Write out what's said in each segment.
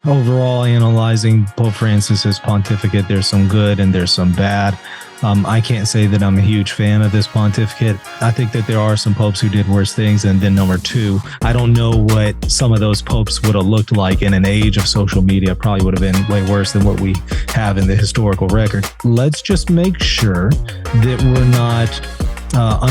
overall analyzing Pope Francis's pontificate, there's some good and there's some bad. I can't say that I'm a huge fan of this pontificate. I think that there are some popes who did worse things. And then number two, I don't know what some of those popes would have looked like in an age of social media. Probably would have been way worse than what we have in the historical record. Let's just make sure that we're not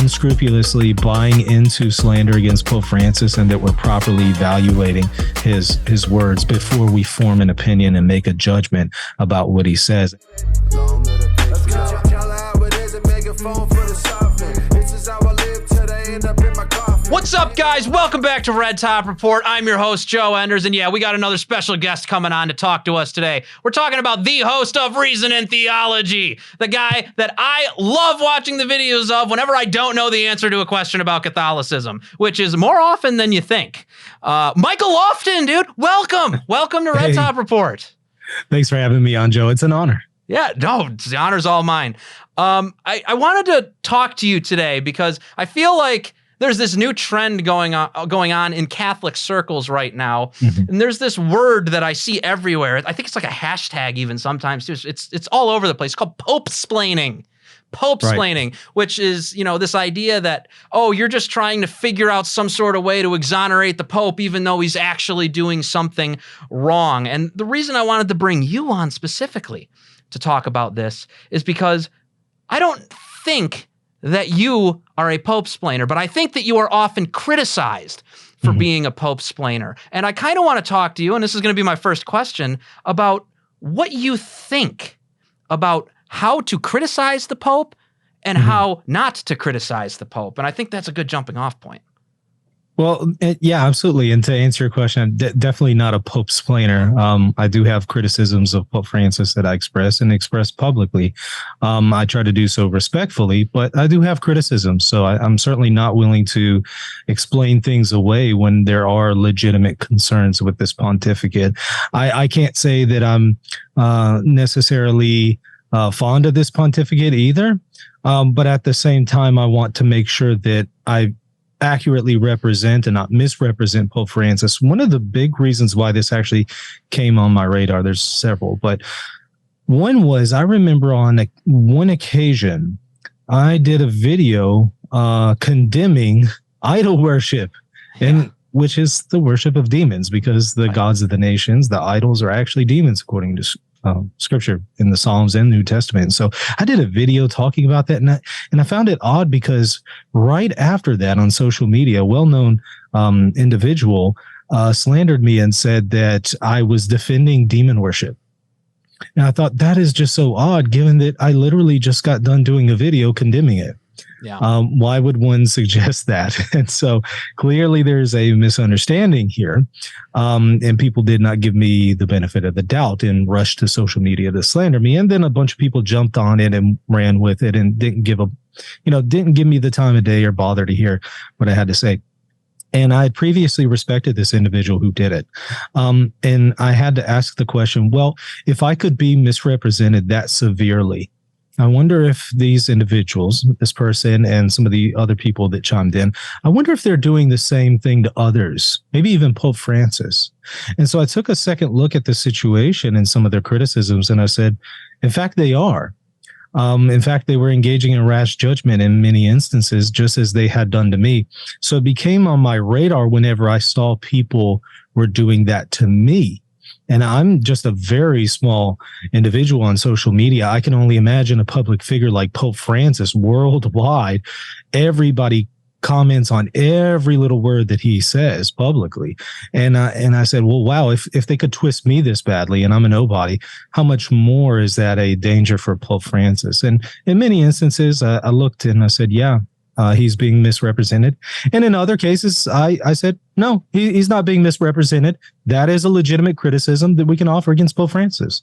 unscrupulously buying into slander against Pope Francis, and that we're properly evaluating his words before we form an opinion and make a judgment about what he says. What's up, guys? Welcome back to Red Top Report. I'm your host, Joe Enders, and yeah, we got another special guest coming on to talk to us today. We're talking about the host of Reason and Theology, the guy that I love watching the videos of whenever I don't know the answer to a question about Catholicism, which is more often than you think. Michael Lofton, dude, welcome. Welcome to Red Top Report. Thanks for having me on, Joe. It's an honor. Yeah, no, the honor's all mine. I wanted to talk to you today because I feel like there's this new trend going on in Catholic circles right now. Mm-hmm. And there's this word that I see everywhere. I think it's like a hashtag even sometimes too. It's all over the place. It's called Pope-splaining. Pope-splaining, right. Which is, you know, this idea that, oh, you're just trying to figure out some sort of way to exonerate the Pope, even though he's actually doing something wrong. And the reason I wanted to bring you on specifically to talk about this is because I don't think that you are a Pope-splainer, but I think that you are often criticized for being a Pope-splainer. And I kind of want to talk to you, and this is going to be my first question, about what you think about how to criticize the Pope and how not to criticize the Pope. And I think that's a good jumping off point. Well, yeah, absolutely. And to answer your question, I'm definitely not a Pope-splainer. I do have criticisms of Pope Francis that I express publicly. I try to do so respectfully, but I do have criticisms. So I'm certainly not willing to explain things away when there are legitimate concerns with this pontificate. I can't say that I'm necessarily fond of this pontificate either. But at the same time, I want to make sure that I accurately represent and not misrepresent Pope Francis. One of the big reasons why this actually came on my radar, there's several, but one was I remember on one occasion, I did a video condemning idol worship, and which is the worship of demons, because the gods of the nations, the idols, are actually demons according to scripture in the Psalms and New Testament. So I did a video talking about that, and I found it odd because right after that on social media, a well-known individual slandered me and said that I was defending demon worship. And I thought that is just so odd, given that I literally just got done doing a video condemning it. Yeah. Why would one suggest that? And so clearly there's a misunderstanding here. And people did not give me the benefit of the doubt and rushed to social media to slander me. And then a bunch of people jumped on it and ran with it and didn't give me the time of day or bother to hear what I had to say. And I had previously respected this individual who did it. And I had to ask the question, well, if I could be misrepresented that severely, I wonder if these individuals, this person and some of the other people that chimed in, I wonder if they're doing the same thing to others, maybe even Pope Francis. And so I took a second look at the situation and some of their criticisms, and I said, in fact, they are. In fact, they were engaging in rash judgment in many instances, just as they had done to me. So it became on my radar whenever I saw people were doing that to me. And I'm just a very small individual on social media. I can only imagine a public figure like Pope Francis worldwide. Everybody comments on every little word that he says publicly. And I said, well, wow, if they could twist me this badly and I'm a nobody, how much more is that a danger for Pope Francis? And in many instances, I looked and I said, yeah, he's being misrepresented. And in other cases, I said, no, he's not being misrepresented. That is a legitimate criticism that we can offer against Pope Francis.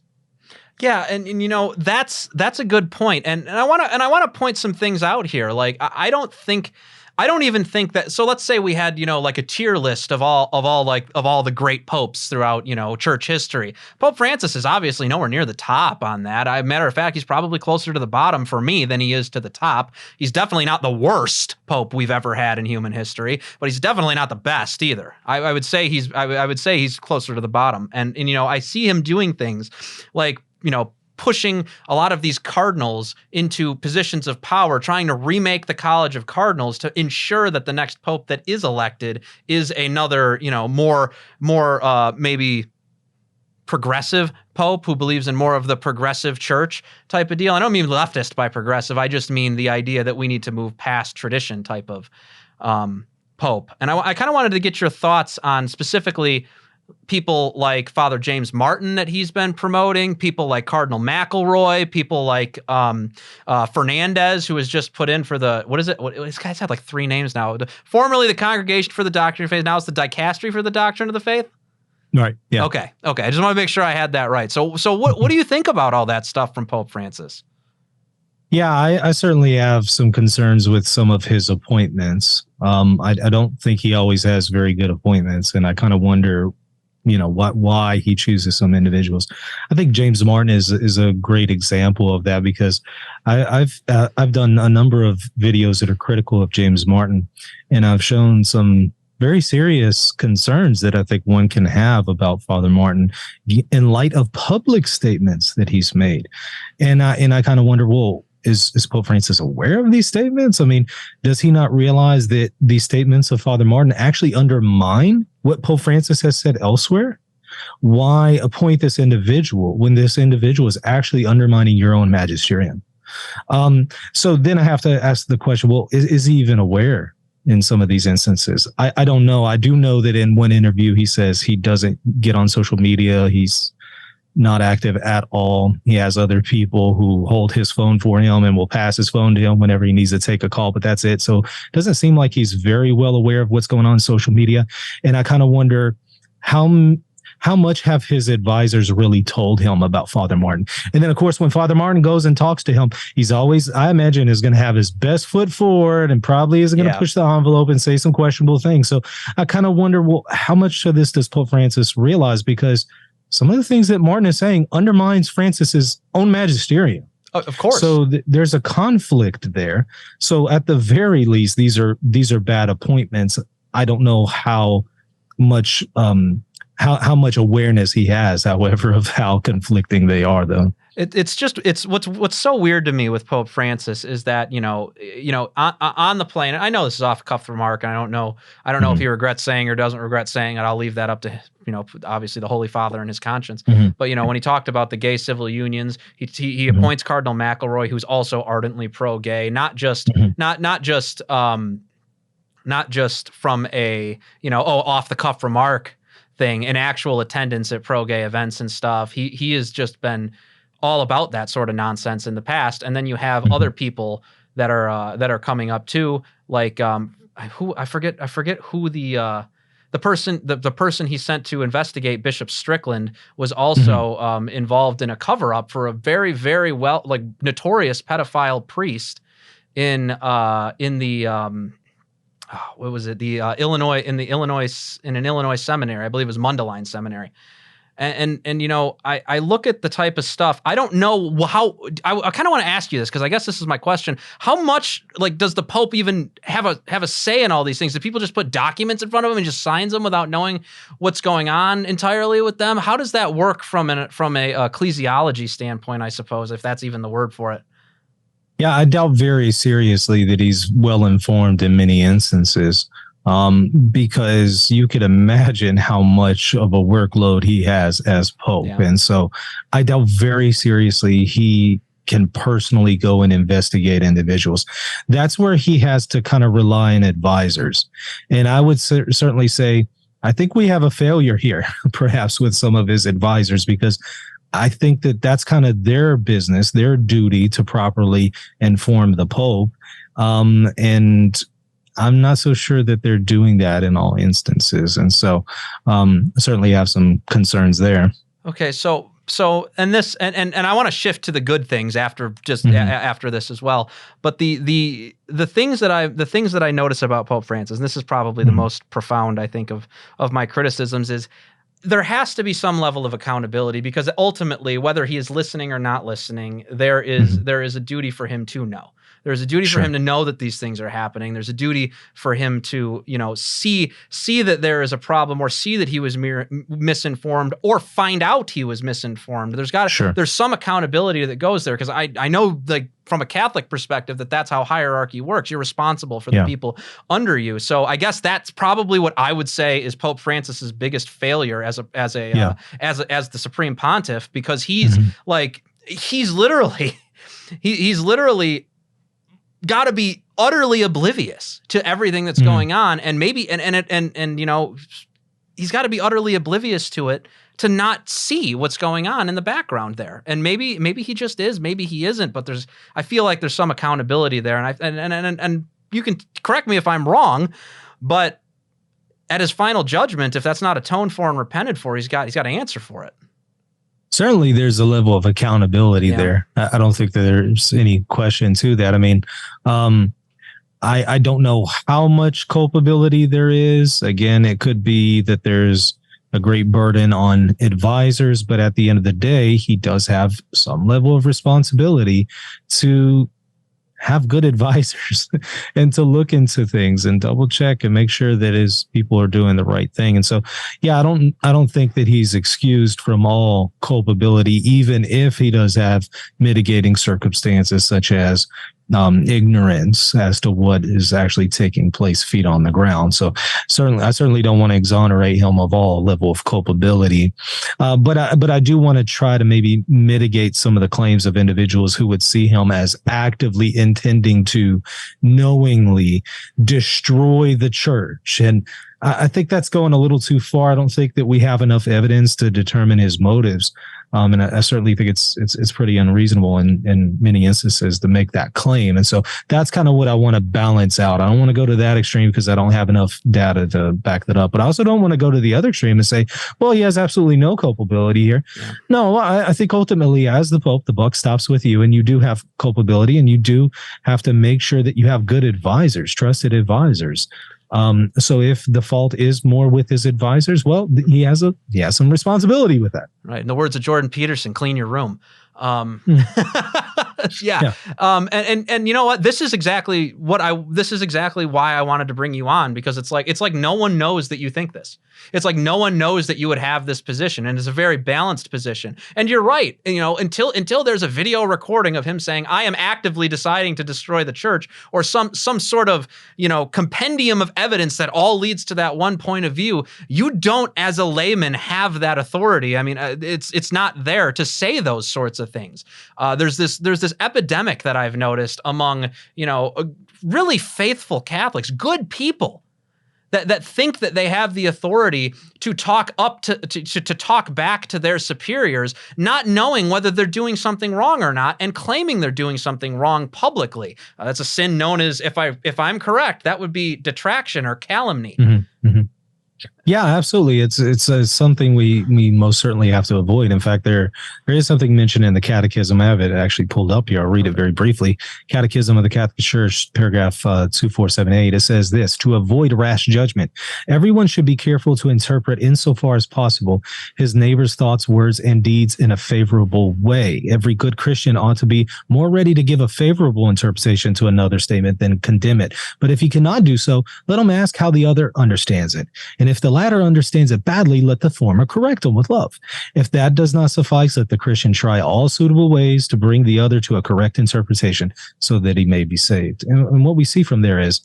Yeah, and you know, that's a good point. And I want to point some things out here. Like, I don't think I don't even think that. So let's say we had, like a tier list of all the great popes throughout, church history. Pope Francis is obviously nowhere near the top on that. Matter of fact, he's probably closer to the bottom for me than he is to the top. He's definitely not the worst pope we've ever had in human history, but he's definitely not the best either. I would say he's closer to the bottom. And I see him doing things like, pushing a lot of these cardinals into positions of power, trying to remake the College of Cardinals to ensure that the next pope that is elected is another, more maybe progressive pope who believes in more of the progressive church type of deal. I don't mean leftist by progressive. I just mean the idea that we need to move past tradition type of pope. And I kind of wanted to get your thoughts on specifically people like Father James Martin that he's been promoting, people like Cardinal McElroy, people like Fernandez, who was just put in for this guy's had like 3 names now. Formerly the Congregation for the Doctrine of Faith, now it's the Dicastery for the Doctrine of the Faith. Right. Yeah. Okay. I just want to make sure I had that right. So what do you think about all that stuff from Pope Francis? Yeah, I certainly have some concerns with some of his appointments. I don't think he always has very good appointments, and I kind of wonder why he chooses some individuals. I think James Martin is a great example of that, because I've done a number of videos that are critical of James Martin, and I've shown some very serious concerns that I think one can have about Father Martin in light of public statements that he's made. And I kind of wonder, well, is Pope Francis aware of these statements? I mean, does he not realize that these statements of Father Martin actually undermine what Pope Francis has said elsewhere? Why appoint this individual when this individual is actually undermining your own magisterium? So then I have to ask the question, well, is he even aware in some of these instances? I don't know. I do know that in one interview, he says he doesn't get on social media. He's not active at all. He has other people who hold his phone for him and will pass his phone to him whenever he needs to take a call, but that's it. So it doesn't seem like he's very well aware of what's going on social media. And I kind of wonder how much have his advisors really told him about Father Martin? And then, of course, when Father Martin goes and talks to him, he's always, I imagine, is going to have his best foot forward and probably is going to push the envelope and say some questionable things. So I kind of wonder, well, how much of this does Pope Francis realize? Because some of the things that Martin is saying undermines Francis's own magisterium. Oh, of course. So there's a conflict there. So at the very least, these are bad appointments. I don't know how much how much awareness he has, however, of how conflicting they are, though. It's what's so weird to me with Pope Francis is that on the plane. I know this is off cuff remark, and I don't know if he regrets saying or doesn't regret saying it. I'll leave that up to obviously the Holy Father and his conscience. But when he talked about the gay civil unions, he appoints Cardinal McElroy, who's also ardently pro-gay, not just from a off the cuff remark thing, in actual attendance at pro-gay events and stuff. He has just been all about that sort of nonsense in the past. And then you have other people that are coming up too, like who I forget who the person he sent to investigate Bishop Strickland was also involved in a cover-up for a very, very notorious pedophile priest in the what was it? The Illinois in an Illinois seminary. I believe it was Mundelein Seminary. And I look at the type of stuff. I don't know how. I kind of want to ask you this, because I guess this is my question. How much does the Pope even have a say in all these things? Do people just put documents in front of him and just signs them without knowing what's going on entirely with them? How does that work from a ecclesiology standpoint, I suppose, if that's even the word for it? Yeah, I doubt very seriously that he's well informed in many instances, because you could imagine how much of a workload he has as Pope. Yeah. And so I doubt very seriously he can personally go and investigate individuals. That's where he has to kind of rely on advisors. And I would certainly say, I think we have a failure here, perhaps with some of his advisors, because I think that that's kind of their business, their duty to properly inform the Pope. And I'm not so sure that they're doing that in all instances. And so certainly have some concerns there. Okay, so So, and this, and I want to shift to the good things after after this as well. But the things that I notice about Pope Francis, and this is probably the most profound, I think, of my criticisms, is there has to be some level of accountability, because ultimately, whether he is listening or not listening, there is a duty for him to know. There's a duty for him to know that these things are happening. There's a duty for him to, see that there is a problem, or see that he was misinformed, or find out he was misinformed. There's some accountability that goes there, because I know, like, from a Catholic perspective, that's how hierarchy works. You're responsible for the people under you. So I guess that's probably what I would say is Pope Francis's biggest failure as the Supreme Pontiff, because he's literally got to be utterly oblivious to everything that's going on, and maybe he's got to be utterly oblivious to it to not see what's going on in the background there. And maybe he just is, maybe he isn't, but I feel like there's some accountability there, and you can correct me if I'm wrong, but at his final judgment, if that's not atoned for and repented for, he's got to answer for it. Certainly, there's a level of accountability there. I don't think that there's any question to that. I mean, I don't know how much culpability there is. Again, it could be that there's a great burden on advisors, but at the end of the day, he does have some level of responsibility to have good advisors and to look into things and double check and make sure that his people are doing the right thing. And so, I don't think that he's excused from all culpability, even if he does have mitigating circumstances such as ignorance as to what is actually taking place feet on the ground. So I certainly don't want to exonerate him of all level of culpability. But I do want to try to maybe mitigate some of the claims of individuals who would see him as actively intending to knowingly destroy the church. And I think that's going a little too far. I don't think that we have enough evidence to determine his motives. And I certainly think it's pretty unreasonable in many instances to make that claim. And so that's kind of what I want to balance out. I don't want to go to that extreme because I don't have enough data to back that up. But I also don't want to go to the other extreme and say, well, he has absolutely no culpability here. Yeah. No, I think ultimately, as the Pope, the buck stops with you, and you do have culpability, and you do have to make sure that you have good advisors, trusted advisors. So if the fault is more with his advisors, well, he has some responsibility with that. Right. In the words of Jordan Peterson, clean your room. Yeah. And you know what? This is exactly why I wanted to bring you on, because it's like no one knows that you think this. It's like no one knows that you would have this position, and it's a very balanced position. And you're right. Until there's a video recording of him saying, I am actively deciding to destroy the church, or some sort of, compendium of evidence that all leads to that one point of view, you don't, as a layman, have that authority. I mean, it's not there to say those sorts of things. There's this epidemic that I've noticed among, really faithful Catholics, good people, that think that they have the authority to talk up to talk back to their superiors, not knowing whether they're doing something wrong or not, and claiming they're doing something wrong publicly. That's a sin known as, if I'm correct, that would be detraction or calumny. Mm-hmm. Mm-hmm. Yeah, absolutely. It's something we most certainly have to avoid. In fact, there is something mentioned in the Catechism. I have it actually pulled up here. I'll read it very briefly. Catechism of the Catholic Church, paragraph 2478. It says this: to avoid rash judgment, everyone should be careful to interpret, insofar as possible, his neighbor's thoughts, words, and deeds in a favorable way. Every good Christian ought to be more ready to give a favorable interpretation to another statement than condemn it. But if he cannot do so, let him ask how the other understands it. And if the latter understands it badly, let the former correct him with love. If that does not suffice, let the Christian try all suitable ways to bring the other to a correct interpretation, so that he may be saved. And what we see from there is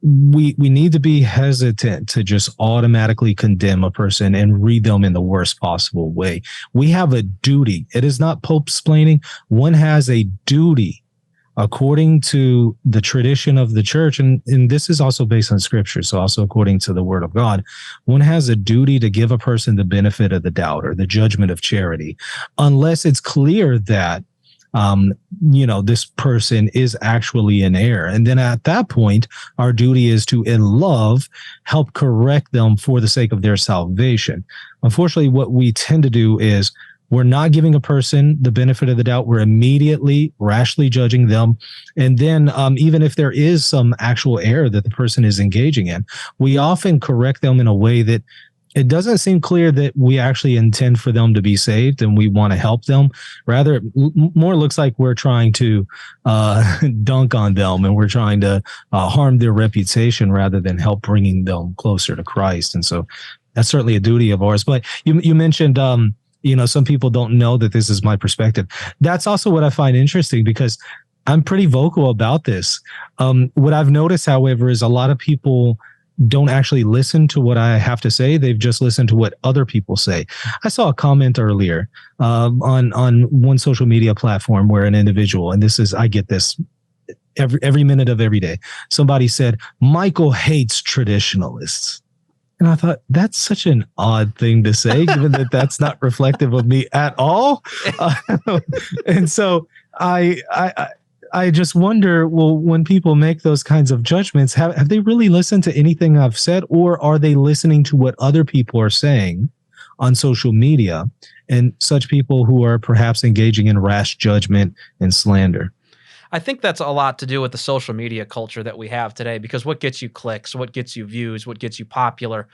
we need to be hesitant to just automatically condemn a person and read them in the worst possible way. We have a duty. It is not Pope-splaining. One has a duty according to the tradition of the church, and this is also based on scripture, so also according to the word of God, one has a duty to give a person the benefit of the doubt or the judgment of charity, unless it's clear that this person is actually in error. And then at that point, our duty is to, in love, help correct them for the sake of their salvation. Unfortunately, what we tend to do is we're not giving a person the benefit of the doubt. We're immediately rashly judging them. And then even if there is some actual error that the person is engaging in, we often correct them in a way that it doesn't seem clear that we actually intend for them to be saved and we want to help them. Rather, it more looks like we're trying to dunk on them and we're trying to harm their reputation rather than help bringing them closer to Christ. And so that's certainly a duty of ours. But you mentioned, some people don't know that this is my perspective. That's also what I find interesting because I'm pretty vocal about this. What I've noticed, however, is a lot of people don't actually listen to what I have to say. They've just listened to what other people say. I saw a comment earlier on one social media platform where an individual, and I get this every minute of every day, somebody said, Michael hates traditionalists. And I thought, that's such an odd thing to say, given that that's not reflective of me at all. And so I just wonder, well, when people make those kinds of judgments, have they really listened to anything I've said, or are they listening to what other people are saying on social media and such people who are perhaps engaging in rash judgment and slander? I think that's a lot to do with the social media culture that we have today, because what gets you clicks, what gets you views, what gets you popular,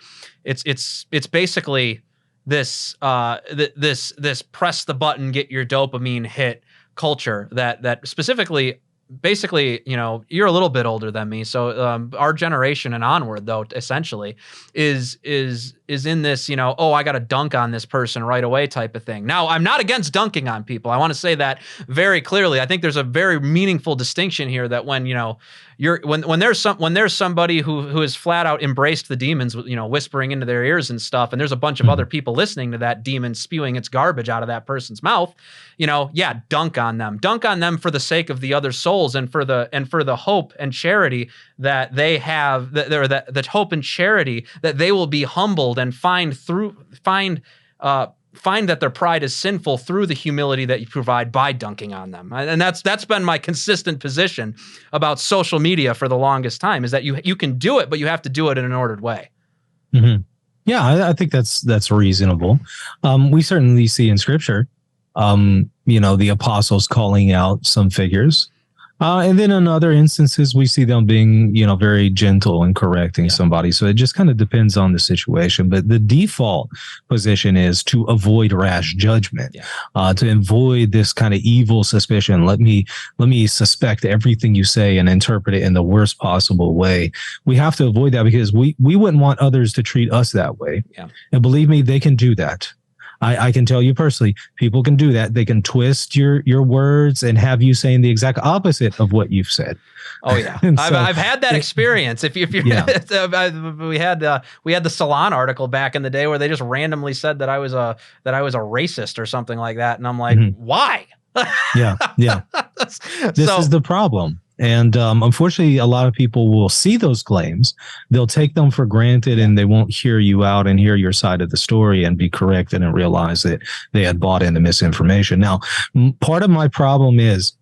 it's basically this this press the button, get your dopamine hit culture that specifically, basically, you're a little bit older than me, so our generation and onward, though, essentially is in this, oh, I got to dunk on this person right away type of thing. Now, I'm not against dunking on people. I want to say that very clearly. I think there's a very meaningful distinction here that when when there's somebody who has flat out embraced the demons, whispering into their ears and stuff, and there's a bunch of other people listening to that demon spewing its garbage out of that person's mouth, dunk on them for the sake of the other souls and for the hope and charity that they have, that hope and charity that they will be humbled and find that their pride is sinful through the humility that you provide by dunking on them. And that's been my consistent position about social media for the longest time, is that you can do it, but you have to do it in an ordered way. Mm-hmm. Yeah, I think that's reasonable. We certainly see in Scripture, the apostles calling out some figures. And then in other instances, we see them being, very gentle and correcting somebody. So it just kind of depends on the situation. But the default position is to avoid rash judgment, to avoid this kind of evil suspicion. Let me suspect everything you say and interpret it in the worst possible way. We have to avoid that because we wouldn't want others to treat us that way. Yeah. And believe me, they can do that. I can tell you personally, people can do that. They can twist your words and have you saying the exact opposite of what you've said. Oh yeah, I've had that experience. If you we had the Salon article back in the day where they just randomly said that I was a racist or something like that, and I'm like, why? Yeah. This is the problem. And unfortunately, a lot of people will see those claims. They'll take them for granted and they won't hear you out and hear your side of the story and be corrected and realize that they had bought into misinformation. Now, part of my problem is,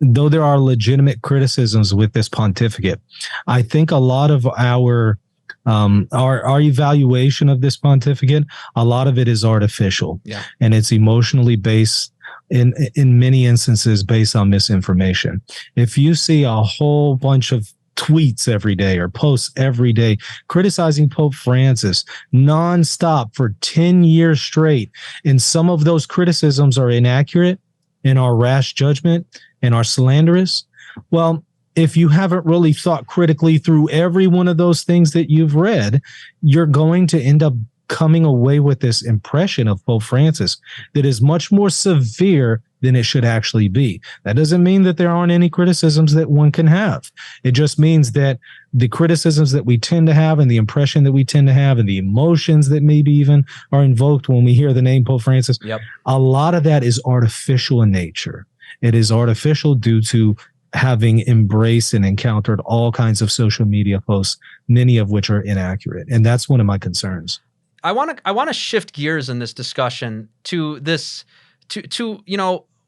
though there are legitimate criticisms with this pontificate, I think a lot of our evaluation of this pontificate, a lot of it is artificial, and it's emotionally based. In many instances based on misinformation. If you see a whole bunch of tweets every day or posts every day criticizing Pope Francis nonstop for 10 years straight, and some of those criticisms are inaccurate and are rash judgment and are slanderous, well, if you haven't really thought critically through every one of those things that you've read, you're going to end up coming away with this impression of Pope Francis that is much more severe than it should actually be. That doesn't mean that there aren't any criticisms that one can have. It just means that the criticisms that we tend to have and the impression that we tend to have and the emotions that maybe even are invoked when we hear the name Pope Francis, a lot of that is artificial in nature. It is artificial due to having embraced and encountered all kinds of social media posts, many of which are inaccurate. And that's one of my concerns. I want to shift gears in this discussion to this, to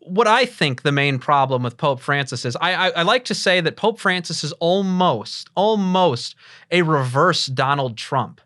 what I think the main problem with Pope Francis is, I like to say that Pope Francis is almost a reverse Donald Trump.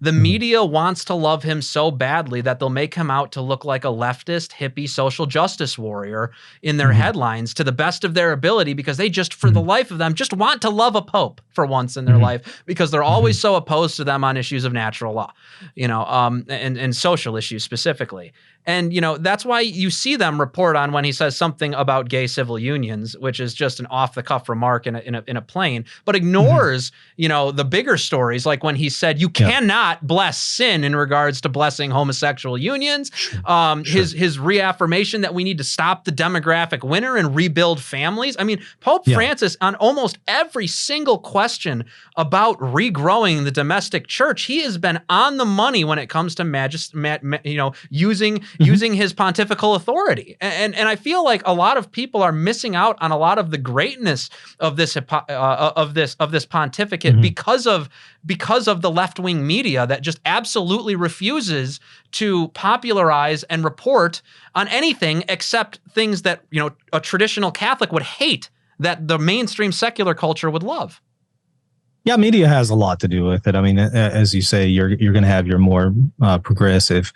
The media wants to love him so badly that they'll make him out to look like a leftist, hippie, social justice warrior in their headlines to the best of their ability, because they just, for the life of them, just want to love a pope for once in their life, because they're always so opposed to them on issues of natural law, and social issues specifically. And, that's why you see them report on when he says something about gay civil unions, which is just an off the cuff remark in a plane, but ignores, the bigger stories, like when he said, you cannot bless sin in regards to blessing homosexual unions. His reaffirmation that we need to stop the demographic winter and rebuild families. I mean, Pope Francis, on almost every single question about regrowing the domestic church, he has been on the money when it comes to using his pontifical authority. And I feel like a lot of people are missing out on a lot of the greatness of this pontificate because of the left-wing media that just absolutely refuses to popularize and report on anything except things that, a traditional Catholic would hate, that the mainstream secular culture would love. Yeah, media has a lot to do with it. I mean, as you say, you're going to have your more progressive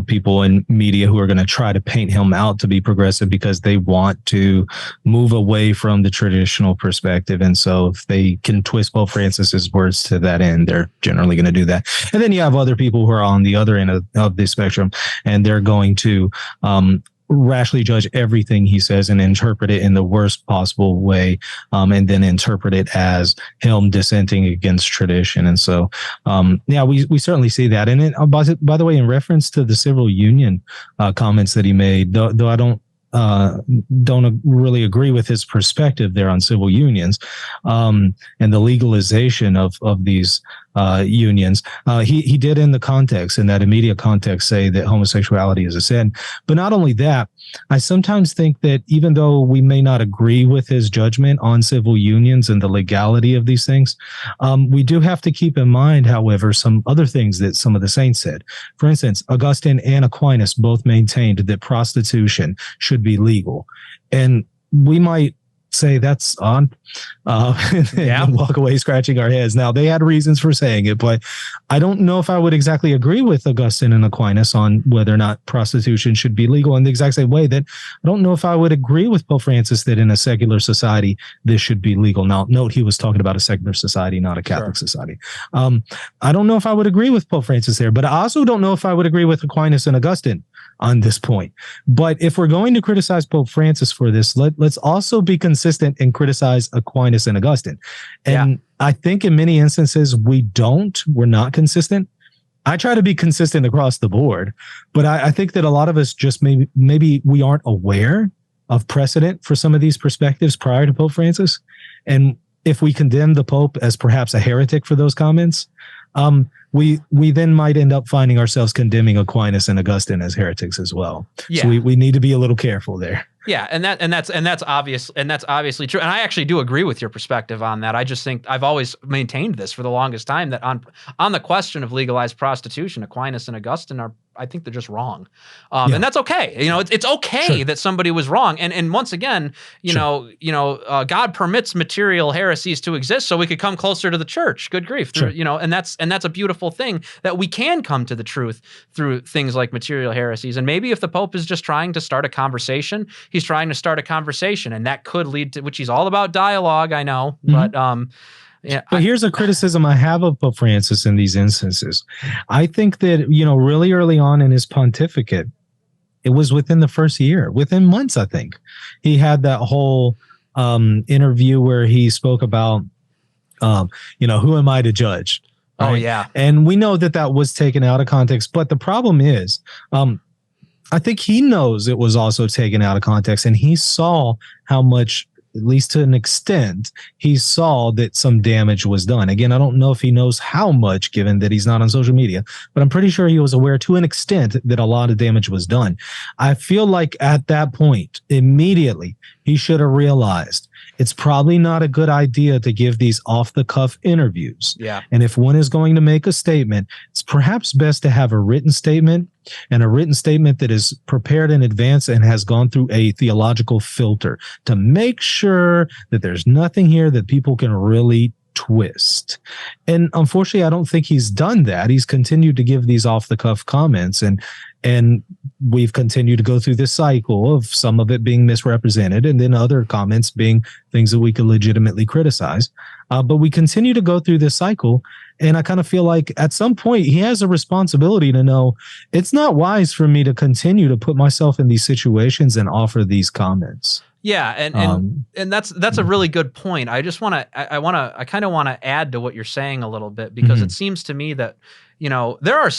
people in media who are going to try to paint him out to be progressive because they want to move away from the traditional perspective. And so if they can twist Pope Francis's words to that end, they're generally going to do that. And then you have other people who are on the other end of the spectrum, and they're going to rashly judge everything he says and interpret it in the worst possible way, and then interpret it as him dissenting against tradition. And so, we certainly see that. And by the way, in reference to the civil union comments that he made, though I don't really agree with his perspective there on civil unions and the legalization of these unions. He did in that immediate context, say that homosexuality is a sin. But not only that, I sometimes think that even though we may not agree with his judgment on civil unions and the legality of these things, we do have to keep in mind, however, some other things that some of the saints said. For instance, Augustine and Aquinas both maintained that prostitution should be legal. And we might say that's on and walk away scratching our heads. Now, they had reasons for saying it, but I don't know if I would exactly agree with Augustine and Aquinas on whether or not prostitution should be legal in the exact same way that I don't know if I would agree with Pope Francis that in a secular society this should be legal. Now, note he was talking about a secular society, not a Catholic society. I don't know if I would agree with Pope Francis there, but I also don't know if I would agree with Aquinas and Augustine on this point. But if we're going to criticize Pope Francis for this, let's also be consistent and criticize Aquinas and Augustine. And I think in many instances we're not consistent. I try to be consistent across the board, but I think that a lot of us just maybe we aren't aware of precedent for some of these perspectives prior to Pope Francis. And if we condemn the Pope as perhaps a heretic for those comments, we then might end up finding ourselves condemning Aquinas and Augustine as heretics as well. Yeah. So we need to be a little careful there. Yeah, and that's obviously true. And I actually do agree with your perspective on that. I just think I've always maintained this for the longest time, that on the question of legalized prostitution, Aquinas and Augustine I think they're just wrong. And that's okay. It's okay that somebody was wrong. And once again, God permits material heresies to exist so we could come closer to the church. Good grief. And that's a beautiful thing, that we can come to the truth through things like material heresies. And maybe if the Pope is just trying to start a conversation, he's trying to start a conversation, and that could lead to, which he's all about dialogue, I know, but but here's a criticism I have of Pope Francis in these instances. I think that, really early on in his pontificate, it was within the first year, within months, I think, he had that whole interview where he spoke about, who am I to judge? Right? Oh, yeah. And we know that was taken out of context. But the problem is, I think he knows it was also taken out of context, and he saw how much, at least to an extent, he saw that some damage was done. Again, I don't know if he knows how much, given that he's not on social media, but I'm pretty sure he was aware to an extent that a lot of damage was done. I feel like at that point, immediately, he should have realized it's probably not a good idea to give these off the cuff interviews. Yeah. And if one is going to make a statement, it's perhaps best to have a written statement, and a written statement that is prepared in advance and has gone through a theological filter to make sure that there's nothing here that people can really twist. And unfortunately, I don't think he's done that. He's continued to give these off the cuff comments, and we've continued to go through this cycle of some of it being misrepresented and then other comments being things that we could legitimately criticize. But we continue to go through this cycle. And I kind of feel like at some point he has a responsibility to know it's not wise for me to continue to put myself in these situations and offer these comments. Yeah, and that's a really good point. I just want to I kind of want to add to what you're saying a little bit, because it seems to me that, you know, there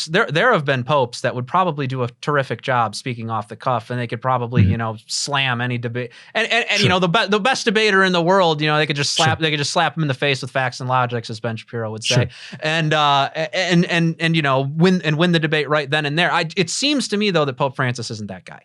have been popes that would probably do a terrific job speaking off the cuff, and they could probably you know, slam any debate, and Sure. you know, the best debater in the world, you know, they could just slap him in the face with facts and logic, as Ben Shapiro would say, and you know, win the debate right then and there. It seems to me though that Pope Francis isn't that guy.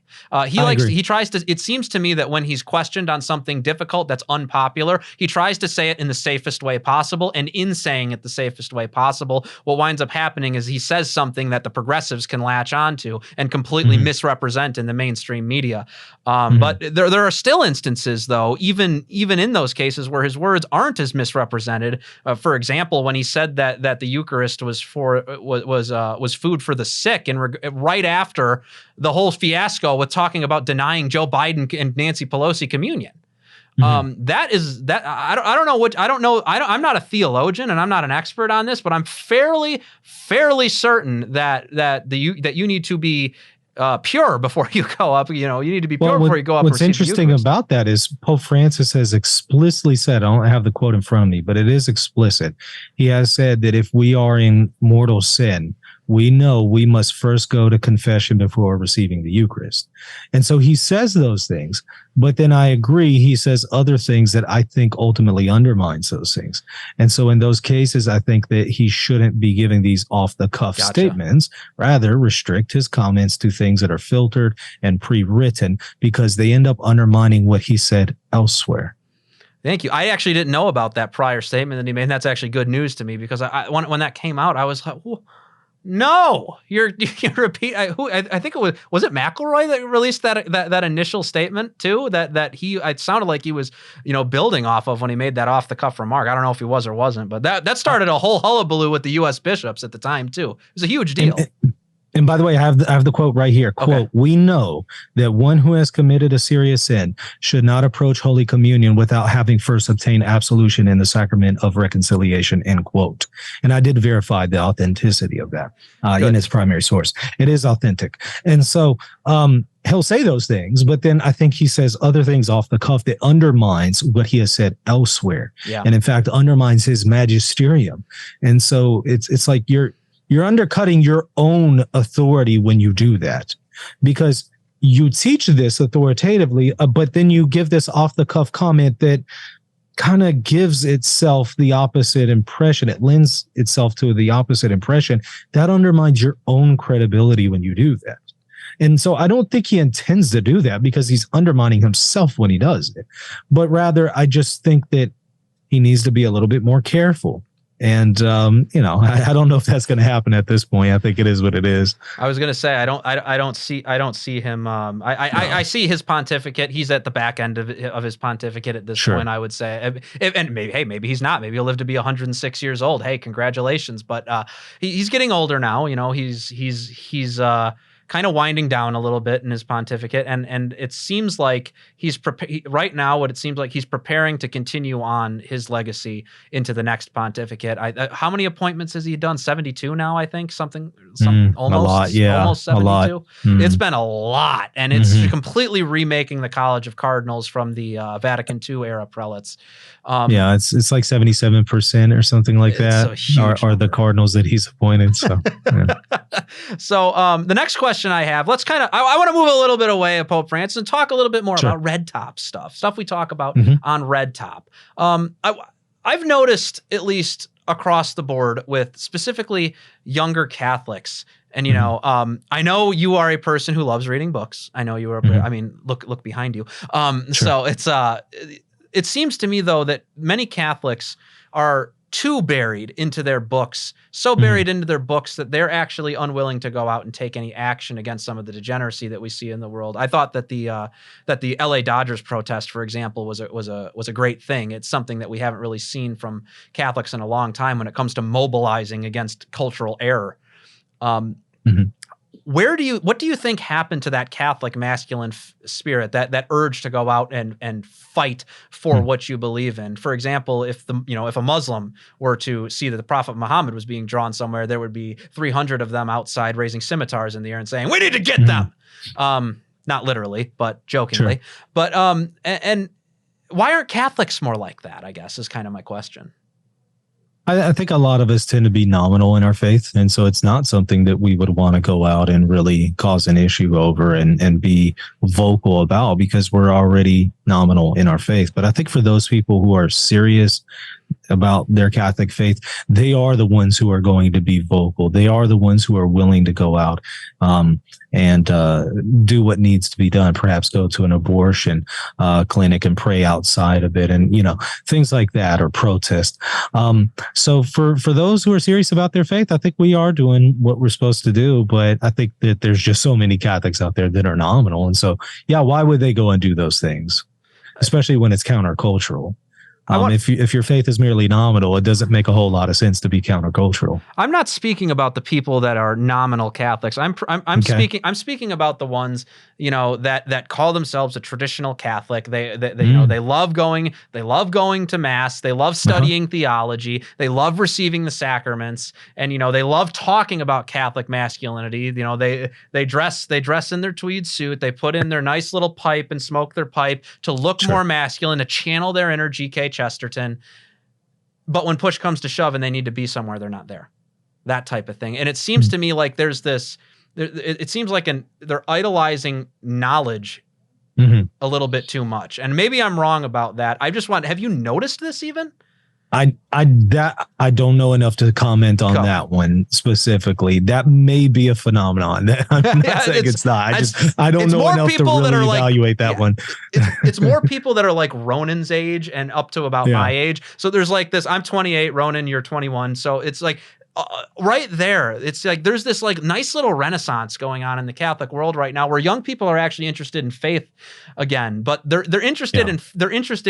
He tries to. It seems to me that when he's questioned on something difficult that's unpopular, he tries to say it in the safest way possible, and in saying it the safest way possible, what winds up happening is he says something that the progressives can latch onto and completely misrepresent in the mainstream media. But there are still instances, though, even in those cases where his words aren't as misrepresented. For example, when he said that the Eucharist was food for the sick, and right after the whole fiasco with talking about denying Joe Biden and Nancy Pelosi communion. I'm not a theologian and I'm not an expert on this, but I'm fairly certain that you need to be pure before you go up. You know, you need to be pure before you go up. What's interesting about that is Pope Francis has explicitly said, I don't have the quote in front of me, but it is explicit. He has said that if we are in mortal sin, we know we must first go to confession before receiving the Eucharist. And so he says those things, but then I agree, he says other things that I think ultimately undermines those things. And so in those cases, I think that he shouldn't be giving these off-the-cuff statements, rather restrict his comments to things that are filtered and pre-written, because they end up undermining what he said elsewhere. Thank you. I actually didn't know about that prior statement that he made, and that's actually good news to me, because when that came out, I was like, whoa. No, you're repeat. I think it was it McElroy that released that initial statement too. It sounded like he was, you know, building off of when he made that off the cuff remark. I don't know if he was or wasn't, but that started a whole hullabaloo with the U.S. bishops at the time too. It was a huge deal. And by the way, I have the quote right here. Quote, we know that one who has committed a serious sin should not approach Holy Communion without having first obtained absolution in the sacrament of reconciliation, end quote. And I did verify the authenticity of that in its primary source. It is authentic. And so he'll say those things, but then I think he says other things off the cuff that undermines what he has said elsewhere. Yeah. And in fact, undermines his magisterium. And so it's like you're undercutting your own authority when you do that, because you teach this authoritatively, but then you give this off the cuff comment that kind of gives itself the opposite impression. It lends itself to the opposite impression. That undermines your own credibility when you do that. And so I don't think he intends to do that, because he's undermining himself when he does it. But rather, I just think that he needs to be a little bit more careful. And, you know, I don't know if that's going to happen at this point. I think it is what it is. I was going to say, I don't see him. I see his pontificate. He's at the back end of his pontificate at this point, I would say. And maybe he's not. Maybe he'll live to be 106 years old. Hey, congratulations. But he's getting older now. You know, he's kind of winding down a little bit in his pontificate, and it seems like he's right now. What it seems like he's preparing to continue on his legacy into the next pontificate. How many appointments has he done? 72 now, I think. Something almost a lot, yeah, almost 72. A lot. It's been a lot, and it's completely remaking the College of Cardinals from the Vatican II era prelates. Yeah, it's like 77% or something like that are the cardinals that he's appointed. So, so the next question I have, let's kind of, I want to move a little bit away of Pope Francis and talk a little bit more about red top stuff we talk about on red top. I've noticed, at least across the board with specifically younger Catholics, And I know you are a person who loves reading books. I know you are. I mean, look behind you. Sure. So it seems to me though that many Catholics are too buried into their books, so buried into their books that they're actually unwilling to go out and take any action against some of the degeneracy that we see in the world. I thought that the LA Dodgers protest, for example, was a great thing. It's something that we haven't really seen from Catholics in a long time when it comes to mobilizing against cultural error. What do you think happened to that Catholic masculine spirit, that urge to go out and fight for what you believe in? For example, if a Muslim were to see that the Prophet Muhammad was being drawn somewhere, there would be 300 of them outside raising scimitars in the air and saying, "We need to get them." Not literally, but jokingly. Sure. But and why aren't Catholics more like that, I guess, is kind of my question. I think a lot of us tend to be nominal in our faith. And so it's not something that we would want to go out and really cause an issue over and be vocal about, because we're already nominal in our faith. But I think for those people who are serious about their Catholic faith, they are the ones who are going to be vocal. They are the ones who are willing to go out and do what needs to be done, perhaps go to an abortion clinic and pray outside of it, and things like that, or protest. So for those who are serious about their faith, I think we are doing what we're supposed to do. But I think that there's just so many Catholics out there that are nominal, and so why would they go and do those things, especially when it's countercultural? If your faith is merely nominal, it doesn't make a whole lot of sense to be countercultural. I'm not speaking about the people that are nominal Catholics. I'm speaking about the ones that call themselves a traditional Catholic. They love going to mass. They love studying theology. They love receiving the sacraments, and they love talking about Catholic masculinity. They dress in their tweed suit. They put in their nice little pipe and smoke their pipe to look more masculine, to channel their inner G.K. Chesterton. But when push comes to shove and they need to be somewhere, they're not there. That type of thing. And it seems to me like there's this, it seems like they're idolizing knowledge a little bit too much. And maybe I'm wrong about that. Have you noticed this even? I don't know enough to comment on that one specifically. That may be a phenomenon. I'm not saying it's not. I don't know enough to really evaluate that one. It's more people that are like Ronan's age and up to about my age. So there's like this, I'm 28, Ronan, you're 21. So it's like right there. It's like there's this like nice little renaissance going on in the Catholic world right now, where young people are actually interested in faith again, but they're interested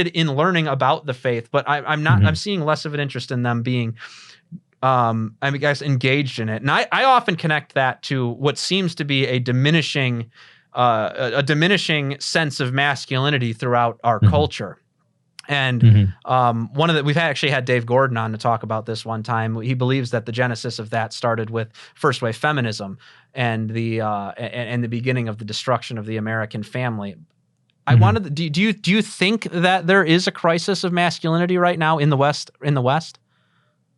in learning about the faith. But I'm not. I'm seeing less of an interest in them being, I guess, engaged in it. And I often connect that to what seems to be a diminishing sense of masculinity throughout our culture. And we've actually had Dave Gordon on to talk about this one time. He believes that the genesis of that started with first wave feminism and the beginning of the destruction of the American family. I wanted do you think that there is a crisis of masculinity right now in the West?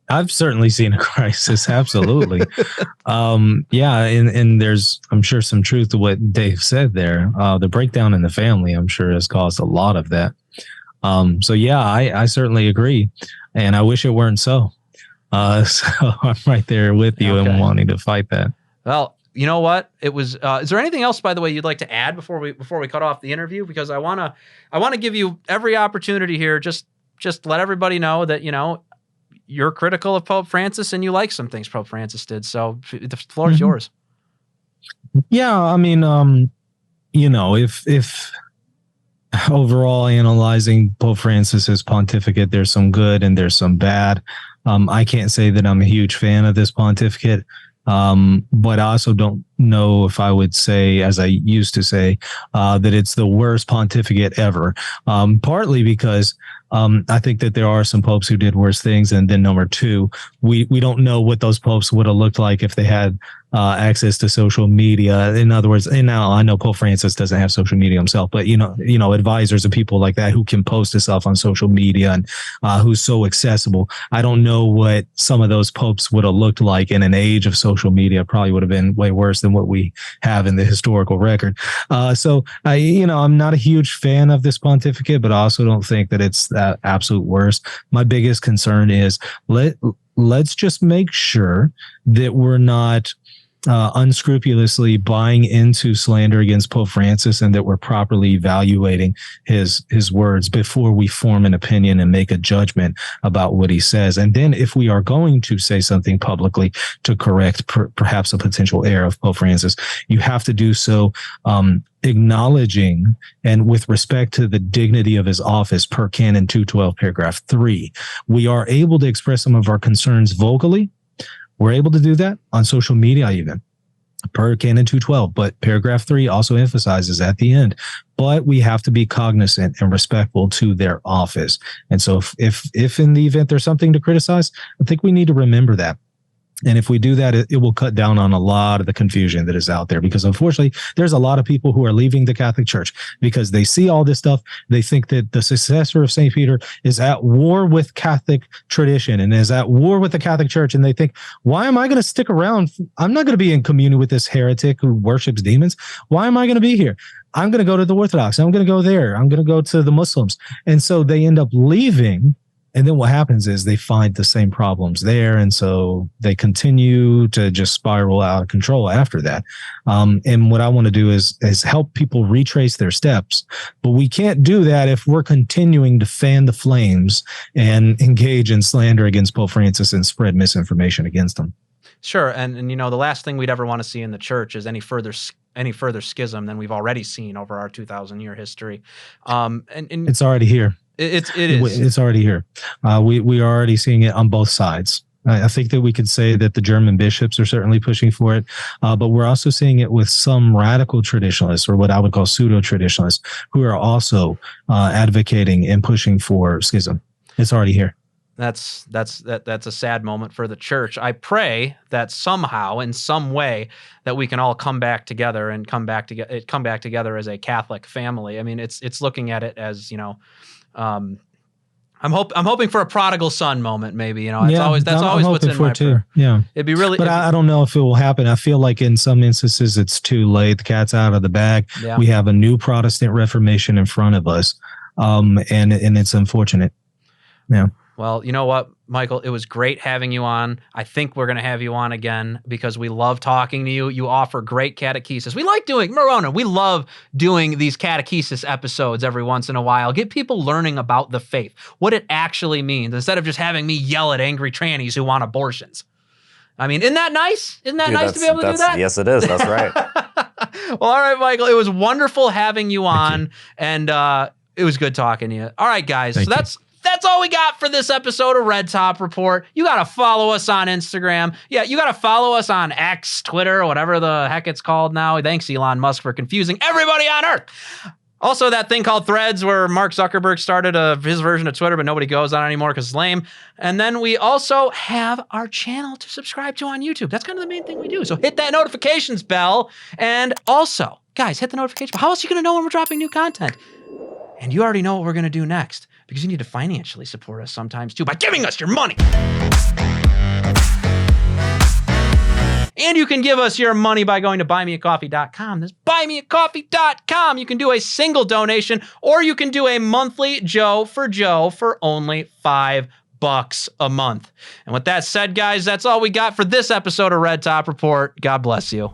I've certainly seen a crisis. Absolutely. And there's, I'm sure, some truth to what Dave said there. The breakdown in the family, I'm sure, has caused a lot of that. I certainly agree, and I wish it weren't so. So I'm right there with you and wanting to fight that. Well, you know what? It was. Is there anything else, by the way, you'd like to add before we cut off the interview? Because I wanna give you every opportunity here. Just let everybody know that you're critical of Pope Francis and you like some things Pope Francis did. So the floor is yours. Yeah, I mean, if overall analyzing Pope Francis's pontificate, there's some good and there's some bad. I can't say that I'm a huge fan of this pontificate, but I also don't know if I would say, as I used to say, that it's the worst pontificate ever. Partly because I think that there are some popes who did worse things, and then number two, we don't know what those popes would have looked like if they had access to social media. In other words, and now I know Pope Francis doesn't have social media himself, but advisors and people like that who can post stuff on social media and who's so accessible. I don't know what some of those popes would have looked like in an age of social media. Probably would have been way worse than what we have in the historical record. I'm not a huge fan of this pontificate, but I also don't think that it's that absolute worst. My biggest concern is let's just make sure that we're not unscrupulously buying into slander against Pope Francis, and that we're properly evaluating his words before we form an opinion and make a judgment about what he says. And then if we are going to say something publicly to correct perhaps a potential error of Pope Francis, you have to do so acknowledging and with respect to the dignity of his office per Canon 212, paragraph 3. We are able to express some of our concerns vocally. We're able to do that on social media even, per Canon 212, but paragraph 3 also emphasizes at the end, but we have to be cognizant and respectful to their office. And so if in the event there's something to criticize, I think we need to remember that. And if we do that, it will cut down on a lot of the confusion that is out there, because unfortunately, there's a lot of people who are leaving the Catholic Church because they see all this stuff. They think that the successor of St. Peter is at war with Catholic tradition and is at war with the Catholic Church. And they think, why am I going to stick around? I'm not going to be in communion with this heretic who worships demons. Why am I going to be here? I'm going to go to the Orthodox. I'm going to go there. I'm going to go to the Muslims. And so they end up leaving. And then what happens is they find the same problems there. And so they continue to just spiral out of control after that. And what I want to do is help people retrace their steps. But we can't do that if we're continuing to fan the flames and engage in slander against Pope Francis and spread misinformation against him. Sure. And you know, the last thing we'd ever want to see in the church is any further schism than we've already seen over our 2,000-year history. And it's already here. It is. It's already here. We are already seeing it on both sides. I think that we could say that the German bishops are certainly pushing for it, but we're also seeing it with some radical traditionalists, or what I would call pseudo-traditionalists, who are also advocating and pushing for schism. It's already here. That's a sad moment for the church. I pray that somehow, in some way, that we can all come back together and come back together as a Catholic family. I mean, it's looking at it as, you know, I'm hoping for a prodigal son moment, maybe. You know, that's always what's in my prayer. Yeah, it'd be really. But I don't know if it will happen. I feel like in some instances it's too late. The cat's out of the bag. Yeah. We have a new Protestant Reformation in front of us, and it's unfortunate. Yeah. Well, you know what, Michael? It was great having you on. I think we're going to have you on again because we love talking to you. You offer great catechesis. We like doing, Morona, we love doing these catechesis episodes every once in a while. Get people learning about the faith, what it actually means, instead of just having me yell at angry trannies who want abortions. I mean, isn't that nice? Isn't that nice to be able to do that? Yes, it is. That's right. Well, all right, Michael. It was wonderful having you on, and it was good talking to you. All right, guys. Thank so that's all we got for this episode of Red Top Report. You got to follow us on Instagram. Yeah, you got to follow us on X, Twitter, whatever the heck it's called now. Thanks, Elon Musk, for confusing everybody on Earth. Also, that thing called Threads where Mark Zuckerberg started his version of Twitter, but nobody goes on anymore because it's lame. And then we also have our channel to subscribe to on YouTube. That's kind of the main thing we do. So hit that notifications bell. And also, guys, hit the notification bell. How else are you going to know when we're dropping new content? And you already know what we're going to do next, because you need to financially support us sometimes too by giving us your money. And you can give us your money by going to buymeacoffee.com. That's buymeacoffee.com. You can do a single donation, or you can do a monthly Joe for only $5 a month. And with that said, guys, that's all we got for this episode of Red Top Report. God bless you.